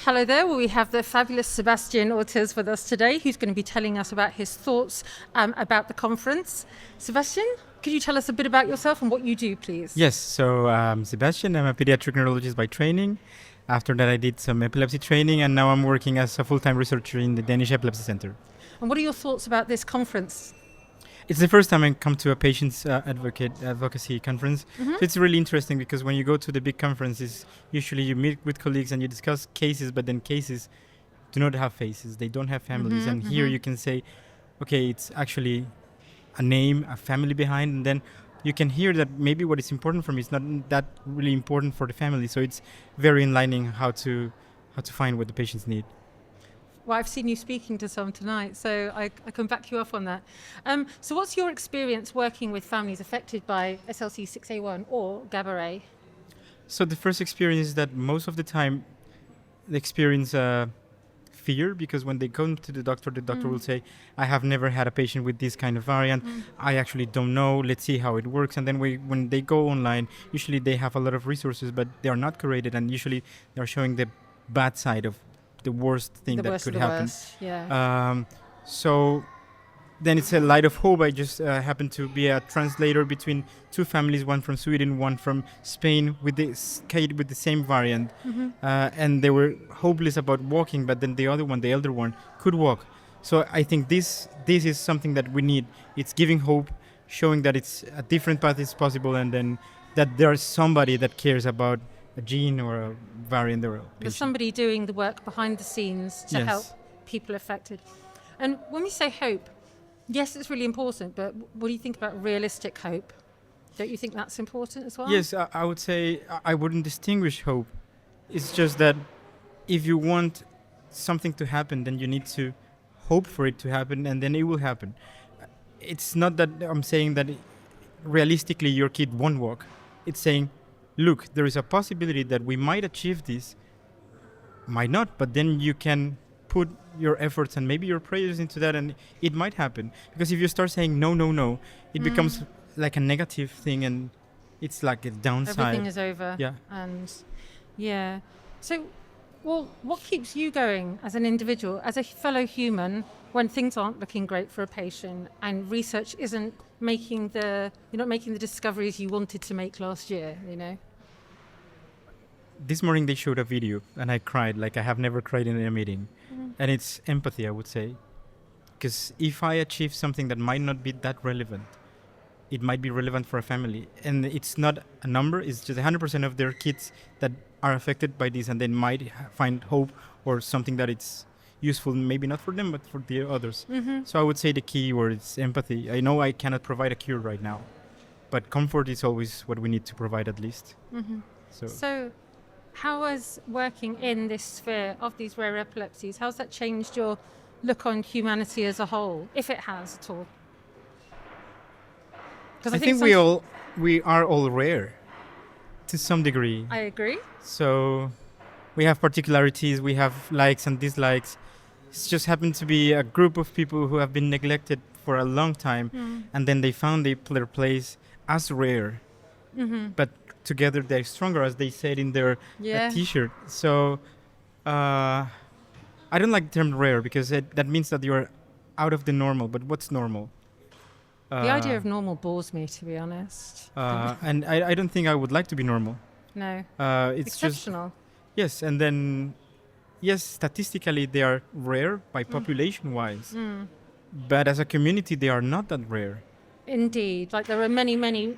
Hello there. Well, we have the fabulous Sebastian Ortiz with us today, who's going to be telling us about his thoughts about the conference. Sebastian, could you tell us a bit about yourself and what you do, please? Yes, so Sebastian, I'm a pediatric neurologist by training. After that, I did some epilepsy training, and now I'm working as a full-time researcher in the Danish Epilepsy Center. And what are your thoughts about this conference? It's the first time I come to a patient's advocacy conference. Mm-hmm. So it's really interesting because when you go to the big conferences, usually you meet with colleagues and you discuss cases, but then cases do not have faces. They don't have families. And here you can say, okay, it's actually a name, a family behind, and then you can hear that maybe what is important for me is not that really important for the family. So it's very enlightening how to find what the patients need. Well, I've seen you speaking to some tonight, so I can back you up on that. So what's your experience working with families affected by SLC6A1 or GABA-A? So the first experience is that most of the time they experience fear, because when they come to the doctor will say, I have never had a patient with this kind of variant. I actually don't know. Let's see how it works. And then when they go online, usually they have a lot of resources, but they are not curated, and usually they're showing the bad side of the worst thing that could happen. So then it's a light of hope. I just happened to be a translator between two families, one from Sweden, one from Spain, with the same variant. And they were hopeless about walking, but then the other one, the elder one, could walk. So I think this is something that we need. It's giving hope, showing that it's a different path is possible, and then that there's somebody that cares about a gene or a variant or a patient. There's somebody doing the work behind the scenes to help people affected. And when we say hope, yes, it's really important, but what do you think about realistic hope? Don't you think that's important as well? Yes, I would say I wouldn't distinguish hope. It's just that if you want something to happen, then you need to hope for it to happen, and then it will happen. It's not that I'm saying that realistically your kid won't walk. It's saying, look, there is a possibility that we might achieve this, might not, but then you can put your efforts and maybe your prayers into that, and it might happen. Because if you start saying no, it becomes like a negative thing, and it's like a downside. Everything is over. Yeah. And so, well, what keeps you going as an individual, as a fellow human, when things aren't looking great for a patient and research isn't making you're not making the discoveries you wanted to make last year, you know? This morning they showed a video and I cried like I have never cried in a meeting. And it's empathy, I would say. Because if I achieve something that might not be that relevant, it might be relevant for a family. And it's not a number, it's just 100% of their kids that are affected by this, and they might find hope or something that it's useful, maybe not for them, but for the others. So I would say the key word is empathy. I know I cannot provide a cure right now, but comfort is always what we need to provide at least. So how has working in this sphere of these rare epilepsies, how's that changed your look on humanity as a whole, if it has at all? I think we are all rare to some degree. I agree. So we have particularities, we have likes and dislikes. It's just happened to be a group of people who have been neglected for a long time, and then they found their place as rare. But together they're stronger, as they said in their t-shirt. So I don't like the term rare, because that means that you're out of the normal. But what's normal? The idea of normal bores me, to be honest. And I don't think I would like to be normal. No. It's exceptional. Yes, and then, yes, statistically they are rare by population-wise. But as a community, they are not that rare. Indeed. Like there are many, many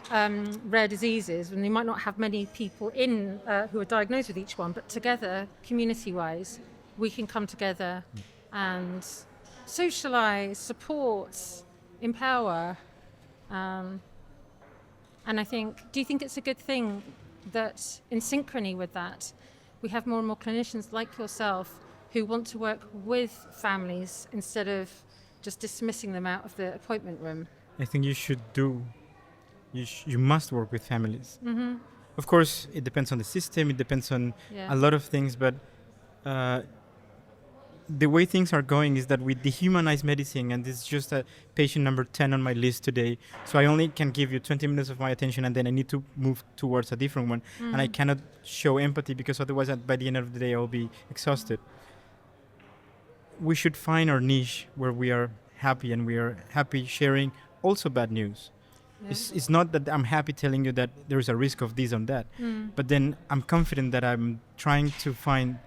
rare diseases, and you might not have many people who are diagnosed with each one, but together, community-wise, we can come together and socialize, support, empower. And I think, do you think it's a good thing that in synchrony with that, we have more and more clinicians like yourself who want to work with families instead of just dismissing them out of the appointment room? I think you must work with families. Of course, it depends on the system, it depends on a lot of things, but the way things are going is that we dehumanize medicine, and this is just a patient number 10 on my list today. So I only can give you 20 minutes of my attention, and then I need to move towards a different one. And I cannot show empathy, because otherwise by the end of the day I'll be exhausted. We should find our niche where we are happy, and we are happy sharing also bad news. Yeah. It's not that I'm happy telling you that there is a risk of this and that, but then I'm confident that I'm trying to find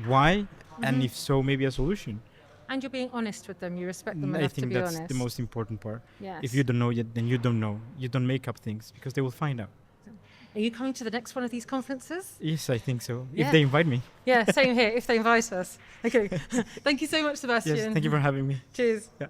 why, and if so, maybe a solution. And you're being honest with them. You respect them I enough think to be that's honest. the most important part. Yes. If you don't know yet, then you don't know. You don't make up things, because they will find out. Are you coming to the next one of these conferences? Yes, I think so. Yeah. If they invite me. Yeah, same here, if they invite us. Okay. Thank you so much, Sebastian. Yes, thank you for having me. Cheers. Yeah.